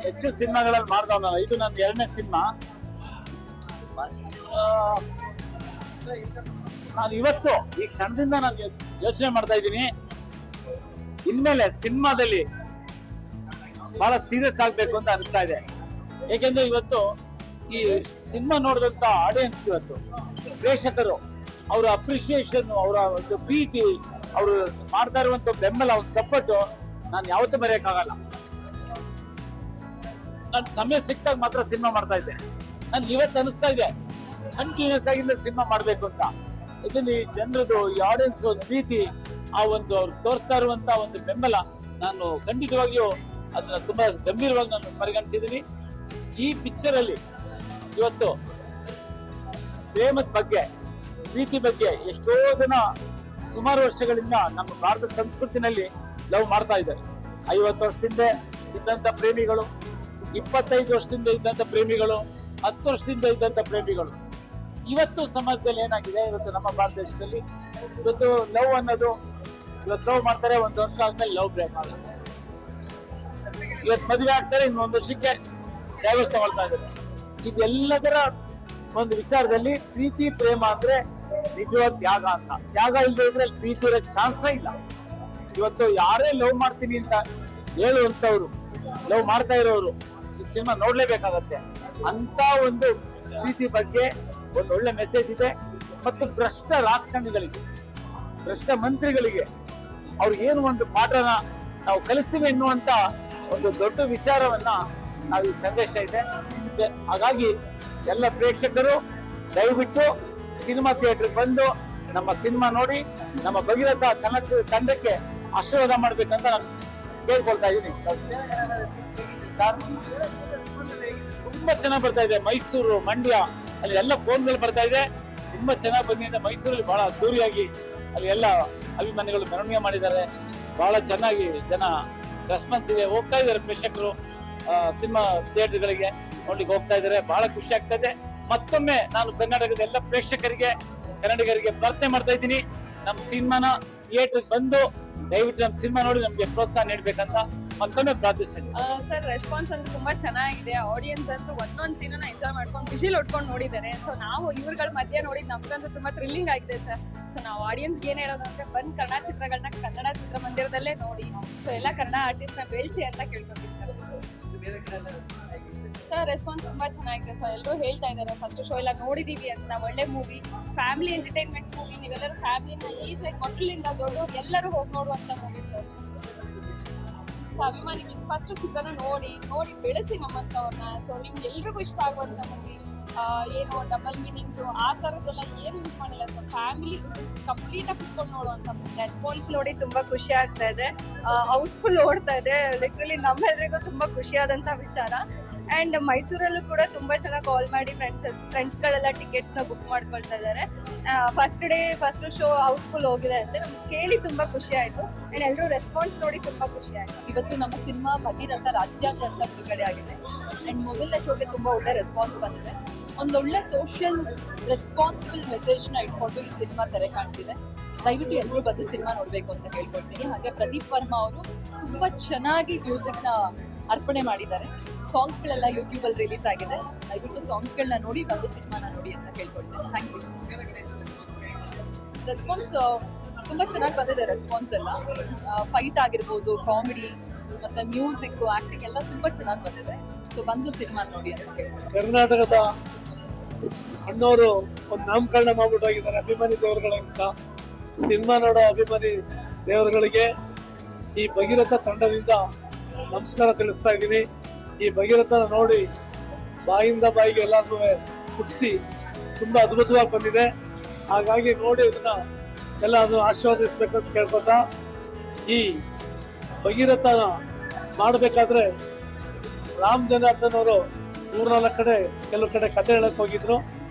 ಹೆಚ್ಚು ಸಿನಿಮಾಗಳಲ್ಲಿ ಮಾಡ್ದವನಲ್ಲ, ಇದು ನನ್ನ 2ನೇ ಸಿನಿಮಾ. ನಾನು ಇವತ್ತು ಈ ಕ್ಷಣದಿಂದ ನಾನು ಯೋಚನೆ ಮಾಡ್ತಾ ಇದ್ದೀನಿ, ಇನ್ಮೇಲೆ ಸಿನಿಮಾದಲ್ಲಿ ಬಹಳ ಸೀರಿಯಸ್ ಆಗ್ಬೇಕು ಅಂತ ಅನಿಸ್ತಾ ಇದೆ. ಏಕೆಂದ್ರೆ ಇವತ್ತು ಈ ಸಿನಿಮಾ ನೋಡಿದಂತ ಆಡಿಯನ್ಸ್, ಇವತ್ತು ಪ್ರೇಕ್ಷಕರು, ಅವರ ಅಪ್ರಿಸಿಯೇಷನ್, ಅವರ ಒಂದು ಪ್ರೀತಿ, ಅವರು ಮಾಡ್ತಾ ಇರುವಂತ ಬೆಂಬಲ, ಅವ್ರ ಸಪೋರ್ಟ್ ನಾನು ಯಾವತ್ತೂ ಮರೆಯಕ್ಕಾಗಲ್ಲ. ನಾನು ಸಮಯ ಸಿಕ್ಕಾಗ ಮಾತ್ರ ಸಿನಿಮಾ ಮಾಡ್ತಾ ಇದ್ದೆ. ನನ್ಗೆ ಇವತ್ತು ಅನಿಸ್ತಾ ಇದೆ ಕಂಟಿನ್ಯೂಸ್ ಆಗಿಂದ ಸಿನಿಮಾ ಮಾಡ್ಬೇಕು ಅಂತ. ಯಾಕಂದ್ರೆ ಈ ಜನರದು, ಈ ಆಡಿಯನ್ಸ್ ಒಂದು ಪ್ರೀತಿ, ಆ ಒಂದು ಅವ್ರು ತೋರಿಸ್ತಾ ಇರುವಂತ ಒಂದು ಬೆಂಬಲ, ನಾನು ಖಂಡಿತವಾಗಿಯೂ ಅದನ್ನ ತುಂಬಾ ಗಂಭೀರವಾಗಿ ನಾನು ಪರಿಗಣಿಸಿದ್ದೀನಿ. ಈ ಪಿಕ್ಚರ್ ಅಲ್ಲಿ ಇವತ್ತು ಪ್ರೇಮದ ಬಗ್ಗೆ, ಪ್ರೀತಿ ಬಗ್ಗೆ ಎಷ್ಟೋ ಜನ ಸುಮಾರು ವರ್ಷಗಳಿಂದ ನಮ್ಮ ಭಾರತ ಸಂಸ್ಕೃತಿನಲ್ಲಿ ಲವ್ ಮಾಡ್ತಾ ಇದ್ದಾರೆ. 50 ವರ್ಷದಿಂದ ಇದ್ದಂತ ಪ್ರೇಮಿಗಳು, 25 ವರ್ಷದಿಂದ ಇದ್ದಂತ ಪ್ರೇಮಿಗಳು, 10 ವರ್ಷದಿಂದ ಇದ್ದಂತ ಪ್ರೇಮಿಗಳು, ಇವತ್ತು ಸಮಾಜದಲ್ಲಿ ಏನಾಗಿದೆ, ಇವತ್ತು ನಮ್ಮ ಭಾರತ ದೇಶದಲ್ಲಿ ಇವತ್ತು ಲವ್ ಅನ್ನೋದು, ಇವತ್ತು ಲವ್ ಮಾಡ್ತಾರೆ, 1 ವರ್ಷ ಆದ್ಮೇಲೆ ಲವ್ ಬ್ರೇಕ್ ಆಗುತ್ತೆ. ಇವತ್ತು ಮದುವೆ ಆಗ್ತಾರೆ, ಇನ್ನು 1 ವರ್ಷಕ್ಕೆ ಡೈವರ್ಸ್ ತಗೊಳ್ತಾ ಇದ್ದಾರೆ. ಇದೆಲ್ಲದರ ಒಂದು ವಿಚಾರದಲ್ಲಿ ಪ್ರೀತಿ ಪ್ರೇಮ ಅಂದ್ರೆ ನಿಜವಾದ ತ್ಯಾಗ ಅಂತ. ತ್ಯಾಗ ಇಲ್ಲದೆ ಇದ್ರೆ ಪ್ರೀತಿ ಇರೋ ಚಾನ್ಸೇ ಇಲ್ಲ. ಇವತ್ತು ಯಾರೇ ಲವ್ ಮಾಡ್ತೀನಿ ಅಂತ ಹೇಳುವಂತವ್ರು, ಲವ್ ಮಾಡ್ತಾ ಇರೋರು ಈ ಸಿನಿಮಾ ನೋಡ್ಲೇಬೇಕಾಗತ್ತೆ. ಅಂತ ಒಂದು ಪ್ರೀತಿ ಬಗ್ಗೆ ಒಂದು ಒಳ್ಳೆ ಮೆಸೇಜ್ ಇದೆ. ಮತ್ತು ಭ್ರಷ್ಟ ರಾಜಕಾರಣಿಗಳಿಗೆ, ಭ್ರಷ್ಟ ಮಂತ್ರಿಗಳಿಗೆ ಅವ್ರಿಗೆ ಏನು ಒಂದು ಪಾಠನ ನಾವು ಕಲಿಸ್ತೀವಿ ಎನ್ನುವಂತ ಒಂದು ದೊಡ್ಡ ವಿಚಾರವನ್ನ ನಾವು ಈ ಸಂದೇಶ ಇದೆ. ಹಾಗಾಗಿ ಎಲ್ಲ ಪ್ರೇಕ್ಷಕರು ದಯವಿಟ್ಟು ಸಿನಿಮಾ ಥಿಯೇಟರ್ಗೆ ಬಂದು ನಮ್ಮ ಸಿನಿಮಾ ನೋಡಿ ನಮ್ಮ ಭಗೀರಥ ಚಲನಚಿತ್ರ ತಂಡಕ್ಕೆ ಆಶೀರ್ವಾದ ಮಾಡ್ಬೇಕಂತ ನಾನು ಕೇಳ್ಕೊಳ್ತಾ ಇದ್ದೀನಿ. ಸರ್, ತುಂಬಾ ಚೆನ್ನಾಗಿ ಬರ್ತಾ ಇದೆ. ಮೈಸೂರು, ಮಂಡ್ಯ, ಅಲ್ಲಿ ಎಲ್ಲ ಫೋನ್ಗಳು ಬರ್ತಾ ಇದೆ. ತುಂಬಾ ಚೆನ್ನಾಗಿ ಬಂದಿದೆ. ಮೈಸೂರಲ್ಲಿ ಬಹಳ ಅದ್ದೂರಿಯಾಗಿ ಅಲ್ಲಿ ಎಲ್ಲ ಅಭಿಮಾನಿಗಳು ಮೆರವಣಿಗೆ ಮಾಡಿದ್ದಾರೆ. ಬಹಳ ಚೆನ್ನಾಗಿ ಜನ ರೆಸ್ಪಾನ್ಸ್ ಇದೆ. ಹೋಗ್ತಾ ಇದ್ದಾರೆ ಪ್ರೇಕ್ಷಕರು, ಸಿನಿಮಾ ಥಿಯೇಟರ್ಗಳಿಗೆ ನೋಡ್ಲಿಕ್ಕೆ ಹೋಗ್ತಾ ಇದ್ದಾರೆ. ಬಹಳ ಖುಷಿ ಆಗ್ತಾ ಇದೆ. ಮತ್ತೊಮ್ಮೆ ನಾನು ಕರ್ನಾಟಕದ ಎಲ್ಲ ಪ್ರೇಕ್ಷಕರಿಗೆ, ಕನ್ನಡಿಗರಿಗೆ ಪ್ರಾರ್ಥನೆ ಮಾಡ್ತಾ ಇದ್ದೀನಿ, ನಮ್ಮ ಸಿನಿಮಾನ ಥಿಯೇಟರ್ಗೆ ಬಂದು ದಯವಿಟ್ಟು ನಮ್ಮ ಸಿನಿಮಾ ನೋಡಿ ನಮ್ಗೆ ಪ್ರೋತ್ಸಾಹ ನೀಡ್ಬೇಕಂತ ಮತ್ತೊಮ್ಮೆ ಪ್ರಾರ್ಥಿಸ್ತೀನಿ. ಸರ್, ರೆಸ್ಪಾನ್ಸ್ ಅಂತೂ ತುಂಬಾ ಚೆನ್ನಾಗಿದೆ. ಆಡಿಯನ್ಸ್ ಅಂತೂ ಒಂದೊಂದು ಸೀನನ್ನ ಎಂಜಾಯ್ ಮಾಡ್ಕೊಂಡು ವಿಷಿಲ್ ಹೊಡ್ಕೊಂಡು ನೋಡಿದ್ದಾರೆ. ಸೊ ನಾವು ಇವ್ರಗಳ ಮಧ್ಯೆ ನೋಡಿ ನಮ್ಗಂತೂ ತುಂಬಾ ಥ್ರಿಲ್ಲಿಂಗ್ ಆಗಿದೆ ಸರ್. ಸೊ ನಾವು ಆಡಿಯನ್ಸ್ಗೆ ಏನ್ ಹೇಳೋದು ಅಂದ್ರೆ, ಬಂದ್ ಕನ್ನಡ ಚಿತ್ರಗಳನ್ನ ಕನ್ನಡ ಚಿತ್ರಮಂದಿರದಲ್ಲೇ ನೋಡಿ, ಸೊ ಎಲ್ಲ ಕನ್ನಡ ಆರ್ಟಿಸ್ಟ್ ನ ಬೆಳೆಸಿ ಅಂತ ಕೇಳ್ಕೊತೀವಿ ಸರ್. ಸರ್, ರೆಸ್ಪಾನ್ಸ್ ತುಂಬಾ ಚೆನ್ನಾಗಿದೆ ಸರ್. ಎಲ್ಲರೂ ಹೇಳ್ತಾ ಇದ್ದಾರೆ ಫಸ್ಟ್ ಶೋ ಎಲ್ಲ ನೋಡಿದೀವಿ ಅಂತ. ಒಳ್ಳೆ ಮೂವಿ, ಫ್ಯಾಮಿಲಿ ಎಂಟರ್ಟೈನ್ಮೆಂಟ್ ಮೂವಿ. ನೀವೆಲ್ಲರೂ ಫ್ಯಾಮಿಲಿನ ಈಸಾಗಿ ಮಕ್ಕಳಿಂದ ದೊಡ್ಡವರು ಎಲ್ಲರೂ ಹೋಗಿ ನೋಡುವಂತ ಮೂವಿ ಸರ್. ಸೊ ಅಭಿಮಾನಿಗಳಿಗೆ ಫಸ್ಟ್ ಚಿತ್ರನ ನೋಡಿ ಬೆಳೆಸಿ ನಮ್ಮಂತವ್ರನ್ನ. ಸೊ ನಿಮ್ಗೆ ಎಲ್ರಿಗೂ ಇಷ್ಟ ಆಗುವಂತ ಮೂವಿ. ಏನು ಡಬಲ್ ಮೀನಿಂಗ್ಸ್ ಆ ತರದ್ದೆಲ್ಲ ಏನು ಯೂಸ್ ಮಾಡಿಲ್ಲ ಸರ್. ಫ್ಯಾಮಿಲಿ ಕಂಪ್ಲೀಟ್ ಆಗಿ ಕುತ್ಕೊಂಡು ನೋಡುವಂತ ಮೂವಿ. ರೆಸ್ಪಾನ್ಸ್ ನೋಡಿ ತುಂಬಾ ಖುಷಿ ಆಗ್ತಾ ಇದೆ. ಹೌಸ್ಫುಲ್ ಓಡ್ತಾ ಇದೆ. ಲಿಟ್ರಲಿ ನಮ್ಮೆಲ್ಲರಿಗೂ ತುಂಬಾ ಖುಷಿಯಾದಂತ ವಿಚಾರ. ಅಂಡ್ ಮೈಸೂರಲ್ಲೂ ಕೂಡ ತುಂಬಾ ಚೆನ್ನಾಗಿ ಕಾಲ್ ಮಾಡಿ ಫ್ರೆಂಡ್ಸ್ಗಳೆಲ್ಲ ಟಿಕೆಟ್ಸ್ ನ ಬುಕ್ ಮಾಡ್ಕೊಳ್ತಾ ಇದ್ದಾರೆ. ಫಸ್ಟ್ ಶೋ ಹೌಸ್ಫುಲ್ ಹೋಗಿದೆ ಅಂತ ಕೇಳಿ ತುಂಬಾ ಖುಷಿ ಆಯ್ತು. ಅಂಡ್ ಎಲ್ಲರೂ ರೆಸ್ಪಾನ್ಸ್ ನೋಡಿ ತುಂಬಾ ಖುಷಿ ಆಯ್ತು. ಇವತ್ತು ನಮ್ಮ ಸಿನಿಮಾ ಭಗೀರಥ ರಾಜ್ಯಾದ್ಯಂತ ಬಿಡುಗಡೆ ಆಗಿದೆ. ಅಂಡ್ ಮೊದಲನೇ ಶೋಗೆ ತುಂಬಾ ಒಳ್ಳೆ ರೆಸ್ಪಾನ್ಸ್ ಬಂದಿದೆ. ಒಂದೊಳ್ಳೆ ಸೋಷಿಯಲ್ ರೆಸ್ಪಾನ್ಸಿಬಲ್ ಮೆಸೇಜ್ ನ ಇಟ್ಕೊಂಡು ಈ ಸಿನಿಮಾ ತೆರೆ ಕಾಣ್ತಿದೆ. ದಯವಿಟ್ಟು ಎಲ್ಲರೂ ಬಂದು ಸಿನಿಮಾ ನೋಡ್ಬೇಕು ಅಂತ ಹೇಳ್ಕೊಳ್ತೀನಿ. ಹಾಗೆ ಪ್ರದೀಪ್ ವರ್ಮಾ ಅವರು ತುಂಬಾ ಚೆನ್ನಾಗಿ ಮ್ಯೂಸಿಕ್ ನ ಅರ್ಪಣೆ ಮಾಡಿದ್ದಾರೆ. ಸಾಂಗ್ಸ್ ಗಳೆಲ್ಲ ಯೂಟ್ಯೂಬ್ ಅಲ್ಲಿ ರಿಲೀಸ್ ಆಗಿದೆ. ದಯವಿಟ್ಟು ಸಾಂಗ್ಸ್ ಗಳನ್ನ ನೋಡಿ ಬಂದು ಸಿನಿಮಾನ ನೋಡಿ ಅಂತ ಕೇಳ್ಕೊಳ್ತೇನೆ. Thank you. ರೆಸ್ಪಾನ್ಸ್ ತುಂಬಾ ಚೆನ್ನಾಗಿ ಬಂದಿದೆ. ರೆಸ್ಪಾನ್ಸ್ ಎಲ್ಲ ಫೈಟ್ ಆಗಿರ್ಬೋದು, ಕಾಮಿಡಿ ಮತ್ತೆ ಮ್ಯೂಸಿಕ್, ಆಕ್ಟಿಂಗ್ ಎಲ್ಲ ತುಂಬಾ ಚೆನ್ನಾಗಿ ಬಂದಿದೆ. ಸೊ ಬಂದು ಸಿನಿಮಾ ನೋಡಿ ಅಂತ ಕೇಳ್ಕೊಳ್ತೇನೆ. ಕರ್ನಾಟಕದ ಅಣ್ಣವರು ಒಂದು ನಾಮಕರಣ ಮಾಡ್ಬಿಟ್ಟು ಹೋಗಿದ್ದಾರೆ ಅಭಿಮಾನಿ ದೇವರುಗಳಂತ. ಸಿನಿಮಾ ನೋಡೋ ಅಭಿಮಾನಿ ದೇವರುಗಳಿಗೆ ಈ ಭಗೀರಥ ತಂಡದಿಂದ ನಮಸ್ಕಾರ ತಿಳಿಸ್ತಾ ಇದ್ದೀನಿ. ಈ ಭಗೀರಥನ ನೋಡಿ ಬಾಯಿಂದ ಬಾಯಿಗೆ ಎಲ್ಲರೂ ಕುಡಿಸಿ ತುಂಬಾ ಅದ್ಭುತವಾಗಿ ಬಂದಿದೆ. ಹಾಗಾಗಿ ನೋಡಿ ಅದನ್ನ ಎಲ್ಲ ಅದನ್ನು ಆಶೀರ್ವದಿಸ್ಬೇಕಂತ ಕೇಳ್ಕೊತಾ, ಈ ಭಗೀರಥನ ಮಾಡಬೇಕಾದ್ರೆ ರಾಮ್ ಜನಾರ್ದನ್ ಅವರು 3-4 ಕಡೆ ಕೆಲವು ಕಡೆ ಕತೆ ಹೇಳಕ್ ಹೋಗಿದ್ರು.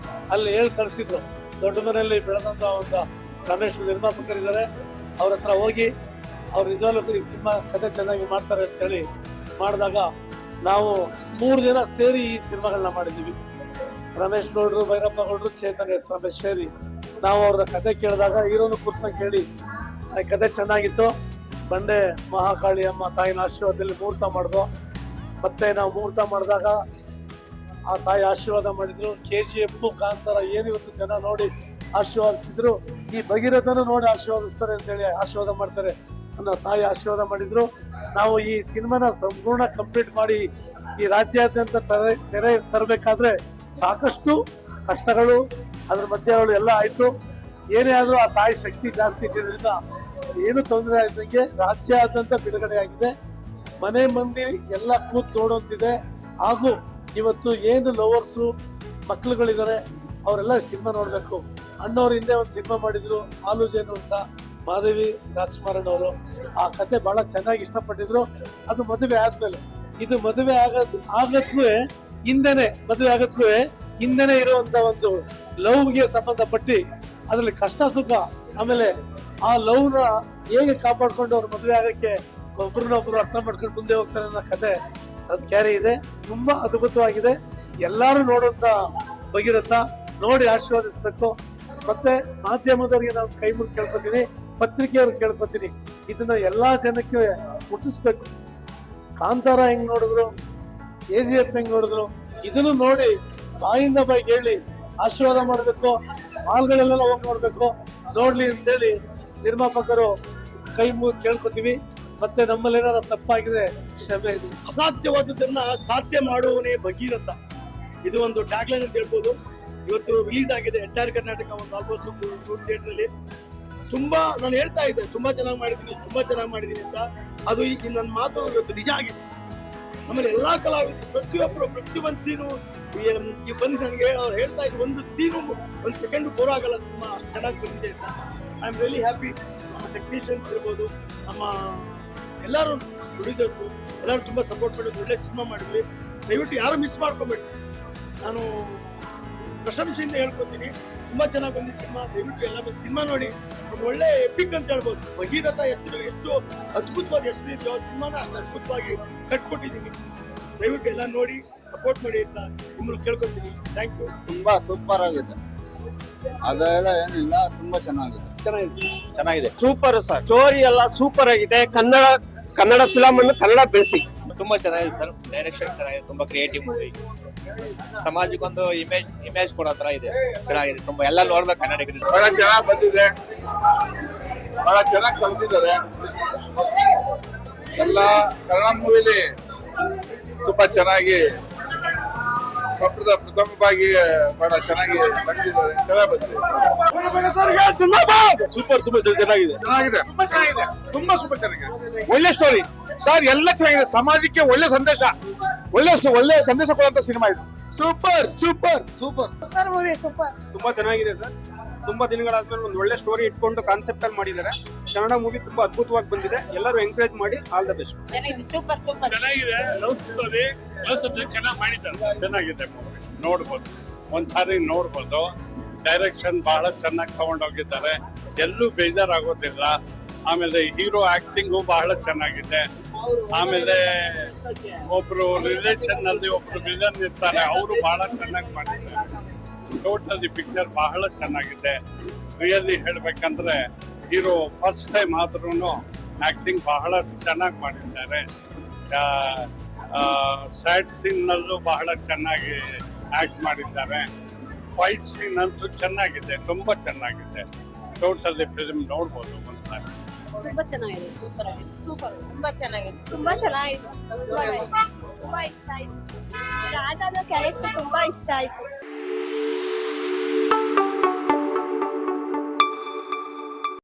ಅಲ್ಲಿ ಹೇಳಿ ಕಳಿಸಿದ್ರು. ದೊಡ್ಡ ಮನೆಯಲ್ಲಿ ಬೆಳೆದಂತ ಒಂದು ರಮೇಶ್ ನಿರ್ಮಾಪಕರಿದ್ದಾರೆ, ಅವ್ರ ಹತ್ರ ಹೋಗಿ ಅವ್ರು ನಿಜವಾಗ್ಲೂ ಈ ಸಿನಿಮಾ ಕತೆ ಚೆನ್ನಾಗಿ ಮಾಡ್ತಾರೆ ಅಂತೇಳಿ ಮಾಡಿದಾಗ ನಾವು 3 ದಿನ ಸೇರಿ ಈ ಸಿನಿಮಾಗಳನ್ನ ಮಾಡಿದ್ದೀವಿ. ರಮೇಶ್ ಗೌಡ್ರು, ಭೈರಪ್ಪ ಗೌಡ್ರು, ಚೇತನ್ ಎಸ್ ರಮೇಶ್ ಸೇರಿ ನಾವು ಅವ್ರ ಕತೆ ಕೇಳಿದಾಗ ಹೀರೋನು ಕೂರ್ಸ್ಕೊಂಡು ಕೇಳಿ ಆ ಕತೆ ಚೆನ್ನಾಗಿತ್ತು. ಬಂಡೆ ಮಹಾಕಾಳಿ ಅಮ್ಮ ತಾಯಿನ ಆಶೀರ್ವಾದದಲ್ಲಿ ಮುಹೂರ್ತ ಮಾಡಿದ್ರು. ಮತ್ತೆ ನಾವು ಮುಹೂರ್ತ ಮಾಡಿದಾಗ ಆ ತಾಯಿ ಆಶೀರ್ವಾದ ಮಾಡಿದ್ರು. KGF ಕಾಂತಾರ ಏನು ಇವತ್ತು ಜನ ನೋಡಿ ಆಶೀರ್ವಾದಿಸಿದ್ರು, ಈ ಭಗೀರಥನು ನೋಡಿ ಆಶೀರ್ವಾದಿಸ್ತಾರೆ ಅಂತೇಳಿ ಆಶೀರ್ವಾದ ಮಾಡ್ತಾರೆ ಅನ್ನೋ ತಾಯಿ ಆಶೀರ್ವಾದ ಮಾಡಿದ್ರು. ನಾವು ಈ ಸಿನಿಮಾನ ಸಂಪೂರ್ಣ ಕಂಪ್ಲೀಟ್ ಮಾಡಿ ಈ ರಾಜ್ಯಾದ್ಯಂತ ತೆರೆ ತರಬೇಕಾದ್ರೆ ಸಾಕಷ್ಟು ಕಷ್ಟಗಳು ಅದ್ರ ಮಧ್ಯಗಳು ಎಲ್ಲ ಆಯ್ತು. ಏನೇ ಆದ್ರೂ ಆ ತಾಯಿ ಶಕ್ತಿ ಜಾಸ್ತಿ ಇದ್ದಿದ್ರಿಂದ ಏನು ತೊಂದರೆ ಆಯ್ತಂಗೆ ರಾಜ್ಯಾದ್ಯಂತ ಬಿಡುಗಡೆ ಆಗಿದೆ. ಮನೆ ಮಂದಿ ಎಲ್ಲ ಕೂತ್ ನೋಡುವಂತಿದೆ. ಹಾಗೂ ಇವತ್ತು ಏನು ಲವರ್ಸು ಮಕ್ಳುಗಳಿದ್ದಾರೆ ಅವರೆಲ್ಲ ಸಿನಿಮಾ ನೋಡ್ಬೇಕು. ಅಣ್ಣವ್ರ ಹಿಂದೆ ಒಂದು ಸಿನಿಮಾ ಮಾಡಿದ್ರು ಆಲೂಜೇನು ಅಂತ, ಮಾಧವಿ ರಾಜ್ಕುಮಾರನ್ ಅವರು. ಆ ಕತೆ ಬಹಳ ಚೆನ್ನಾಗಿ ಇಷ್ಟಪಟ್ಟಿದ್ರು. ಅದು ಮದುವೆ ಆದ್ಮೇಲೆ, ಇದು ಮದುವೆ ಆಗತ್ಗೂ ಹಿಂದೆನೆ ಇರುವಂತ ಒಂದು ಲವ್ಗೆ ಸಂಬಂಧಪಟ್ಟು ಅದ್ರಲ್ಲಿ ಕಷ್ಟ ಸುಖ, ಆಮೇಲೆ ಆ ಲವ್ನ ಹೇಗೆ ಕಾಪಾಡ್ಕೊಂಡು ಅವ್ರ ಮದುವೆ ಆಗಕ್ಕೆ ಒಬ್ರನ್ನೊಬ್ರು ಅರ್ಥ ಮಾಡ್ಕೊಂಡು ಮುಂದೆ ಹೋಗ್ತಾರೆ ಅನ್ನೋ ಕತೆ ಅದು ಕ್ಯಾರಿ ಇದೆ. ತುಂಬಾ ಅದ್ಭುತವಾಗಿದೆ. ಎಲ್ಲಾರು ನೋಡುವಂತ ಭಗೀರಥ ನೋಡಿ ಆಶೀರ್ವಾದಿಸ್ಬೇಕು. ಮತ್ತೆ ಮಾಧ್ಯಮದವರಿಗೆ ನಾನು ಕೈ ಮುಗಿ ಕೇಳ್ಕೊತೀನಿ, ಪತ್ರಿಕೆಯವ್ರಿಗೆ ಕೇಳ್ಕೊತೀನಿ, ಇದನ್ನ ಎಲ್ಲಾ ಜನಕ್ಕೆ ಮುಟ್ಟಿಸ್ಬೇಕು. ಕಾಂತಾರ ಹೆಂಗ್ ನೋಡಿದ್ರು, KGF ಹೆಂಗ್ ನೋಡಿದ್ರು, ಇದನ್ನು ನೋಡಿ ಬಾಯಿಂದ ಬಾಯಿಗೆ ಹೇಳಿ ಆಶೀರ್ವಾದ ಮಾಡಬೇಕು. ಮಾಲ್ಗಳೆಲ್ಲ ಹೋಗಿ ನೋಡ್ಬೇಕು, ನೋಡ್ಲಿ ಅಂತೇಳಿ ನಿರ್ಮಾಪಕರು ಕೈ ಮುಗಿದು ಕೇಳ್ಕೊತೀವಿ. ಮತ್ತೆ ನಮ್ಮಲ್ಲಿ ಏನಾರ ತಪ್ಪಾಗಿದೆ ಕ್ಷಮೆ ಇದೆ. ಅಸಾಧ್ಯವಾದದನ್ನ ಸಾಧ್ಯ ಮಾಡುವವನೇ ಭಗೀರಥ, ಇದು ಒಂದು ಟ್ಯಾಗ್ಲೈನ್ ಅಂತ ಹೇಳ್ಬೋದು. ಇವತ್ತು ರಿಲೀಸ್ ಆಗಿದೆ ಎಂಟೈರ್ ಕರ್ನಾಟಕ, ಒಂದು ಆಲ್ಮೋಸ್ಟ್ 100 ಥಿಯೇಟರ್. ತುಂಬಾ ನಾನು ಹೇಳ್ತಾ ಇದ್ದೆ ತುಂಬಾ ಚೆನ್ನಾಗಿ ಮಾಡಿದ್ದೀನಿ ಅಂತ. ಅದು ಈ ನನ್ನ ಮಾತು ಇವತ್ತು ನಿಜ ಆಗಿದೆ. ಆಮೇಲೆ ಎಲ್ಲಾ ಕಲಾವಿದರು ಪ್ರತಿಯೊಂದು ಸೀನು ಈ ಬಂದು ನನಗೆ ಅವ್ರು ಹೇಳ್ತಾ ಇದ್ರು, ಒಂದು ಸೀನು ಒಂದು ಸೆಕೆಂಡ್ ಬೋರ್ ಆಗಲ್ಲ, ಸಿನಿಮಾ ಅಷ್ಟು ಚೆನ್ನಾಗಿ ಬಂದಿದೆ ಅಂತ. I am really happy. ನಮ್ಮ ಟೆಕ್ನಿಷಿಯನ್ಸ್ ಇರ್ಬೋದು, ನಮ್ಮ ಎಲ್ಲರೂ ಪ್ರೊಡ್ಯೂಸರ್ಸು ಎಲ್ಲರೂ ತುಂಬ ಸಪೋರ್ಟ್ ಮಾಡಿ ಒಳ್ಳೆ ಸಿನಿಮಾ ಮಾಡಿದ್ವಿ. ದಯವಿಟ್ಟು ಯಾರು ಮಿಸ್ ಮಾಡ್ಕೊಬೇಡಿ. ನಾನು ಪ್ರಶಂಸೆಯಿಂದ ಹೇಳ್ಕೊತೀನಿ, ತುಂಬಾ ಚೆನ್ನಾಗಿ ಬಂದಿದೆ ಸಿನಿಮಾ. ದಯವಿಟ್ಟು ಎಲ್ಲ ಬಂದು ಸಿನಿಮಾ ನೋಡಿ. ಒಂದು ಒಳ್ಳೆ ಎಪಿಕ್ ಅಂತ ಹೇಳ್ಬೋದು. ಭಗೀರಥ ಹೆಸರು ಎಷ್ಟು ಅದ್ಭುತವಾದ ಹೆಸರು ಇದೆಯೋ, ಸಿನಿಮಾನ ಅಷ್ಟು ಅದ್ಭುತವಾಗಿ ಕಟ್ಕೊಟ್ಟಿದ್ದೀನಿ. ದಯವಿಟ್ಟು ಎಲ್ಲ ನೋಡಿ ಸಪೋರ್ಟ್ ಮಾಡಿ ಅಂತ ನಿಮ್ಮಲ್ಲಿ ಕೇಳ್ಕೊತೀನಿ. Thank you. ತುಂಬಾ ಸೂಪರ್ ಆಗಿದೆ, ಅದೆಲ್ಲ ಏನಿಲ್ಲ, ತುಂಬಾ ಚೆನ್ನಾಗಿದೆ. ಸೂಪರ್ ಸರ್, ಸ್ಟೋರಿ ಎಲ್ಲ ಸೂಪರ್ ಆಗಿದೆ. ಕನ್ನಡ ಫಿಲಂ ಅನ್ನು ಕನ್ನಡ ಬೆಳೆಸಿ. ತುಂಬಾ ಚೆನ್ನಾಗಿದೆ ಸರ್, ಡೈರೆಕ್ಷನ್ ಚೆನ್ನಾಗಿದೆ, ತುಂಬಾ ಕ್ರಿಯೇಟಿವ್ ಮೂವಿ. ಸಮಾಜಕ್ಕೊಂದು ಇಮೇಜ್ ಕೊಡೋ ತರ ಇದೆ, ಚೆನ್ನಾಗಿದೆ. ತುಂಬಾ ಎಲ್ಲ ನೋಡ್ಬೇಕು ಕನ್ನಡಿಗರು. ಬಹಳ ಚೆನ್ನಾಗಿ ಬಂದಿದೆ, ಬಹಳ ಚೆನ್ನಾಗಿ ಕಲ್ತಿದ್ದಾರೆ. ಎಲ್ಲ ಕನ್ನಡ ಮೂವಿಲಿ ತುಂಬಾ ಚೆನ್ನಾಗಿ ಪ್ರಥಮವಾಗಿ ಬಹಳ ಚೆನ್ನಾಗಿ ಬಂದಿದ್ದಾರೆ, ಚೆನ್ನಾಗಿ ಬಂದಿದೆ. ಸೂಪರ್, ತುಂಬಾ ಚೆನ್ನಾಗಿದೆ. ತುಂಬಾ ಸೂಪರ್ ಚೆನ್ನಾಗಿದೆ. ಒಳ್ಳೆ ಸ್ಟೋರಿ ಸರ್, ಎಲ್ಲ ಚೆನ್ನಾಗಿದೆ. ಸಮಾಜಕ್ಕೆ ಒಳ್ಳೆ ಸಂದೇಶ ಕೊಡುವಂತ ಸಿನಿಮಾ ಇದು. ಸೂಪರ್. ತುಂಬಾ ಚೆನ್ನಾಗಿದೆ ಸರ್. ತುಂಬಾ ದಿನಗಳಾದ್ಮೇಲೆ ಒಂದು ಒಳ್ಳೆ ಸ್ಟೋರಿ ಇಟ್ಕೊಂಡು ಕಾನ್ಸೆಪ್ಟ್ ಅಲ್ಲಿ ಮಾಡಿದ್ದಾರೆ. ಕನ್ನಡ ಮೂವಿ ತುಂಬಾ ಅದ್ಭುತವಾಗಿ ಬಂದಿದೆ. ಎಲ್ಲರೂ ಎಂಕರೇಜ್ ಮಾಡಿ. All the best. ಚೆನ್ನಾಗಿದೆ. ಲವ್ ಸ್ಟೋರಿ, ಲವ್ ಸಬ್ಜೆಕ್ಟ್ ಚೆನ್ನಾಗಿ ಮಾಡಿದ್ದಾರೆ. ಚೆನ್ನಾಗಿದೆ ಮೂವಿ, ನೋಡ್ಬೋದು, ಒಂದ್ಸಾರಿ ನೋಡ್ಬೋದು. ಡೈರೆಕ್ಷನ್ ಬಹಳ ಚೆನ್ನಾಗಿ ತಗೊಂಡೋಗಿದ್ದಾರೆ, ಎಲ್ಲೂ ಬೇಜಾರಾಗೋದಿಲ್ಲ. ಆಮೇಲೆ ಹೀರೋ ಆಕ್ಟಿಂಗು ಬಹಳ ಚೆನ್ನಾಗಿದೆ. ಆಮೇಲೆ ಒಬ್ರು ರಿಲೇಷನ್ ನಲ್ಲಿ ಒಬ್ರು ವಿಲನ್ ಇರ್ತಾರೆ, ಅವರು ಬಹಳ ಚೆನ್ನಾಗಿ ಮಾಡಿದ್ದಾರೆ. ಟೋಟಲಿ ಪಿಕ್ಚರ್ ಬಹಳ ಚೆನ್ನಾಗಿದೆ. ರಿಯಲಿ ಹೇಳ್ಬೇಕಂದ್ರೆ ಹೀರೋ ಫಸ್ಟ್ ಟೈಮ್ ಆದ್ರೂ ಆಕ್ಟಿಂಗ್ ಬಹಳ ಚೆನ್ನಾಗಿ ಮಾಡಿದ್ದಾರೆ. ಸ್ಯಾಡ್ ಸೀನ್ ನಲ್ಲೂ ಬಹಳ ಚೆನ್ನಾಗಿ ಆಕ್ಟ್ ಮಾಡಿದ್ದಾರೆ. ಫೈಟ್ ಸೀನ್ ಅಂತೂ ಚೆನ್ನಾಗಿದೆ, ತುಂಬಾ ಚೆನ್ನಾಗಿದೆ. ಟೋಟಲಿ ಫಿಲ್ಮ್ ನೋಡ್ಬೋದು ಒಂದ್ಸಾರಿ. ತುಂಬಾ ಚೆನ್ನಾಗಿದೆ, ಸೂಪರ್ ಆಗಿದೆ. ತುಂಬಾ ಚೆನ್ನಾಗಿದೆ. ತುಂಬಾ ಚೆನ್ನಾಗಿದೆ. ತುಂಬಾ ಇಷ್ಟ ಆಯ್ತು. ರಾಧಾದ ಕ್ಯಾರೆಕ್ಟರ್ ತುಂಬಾ ಇಷ್ಟ ಆಯ್ತು.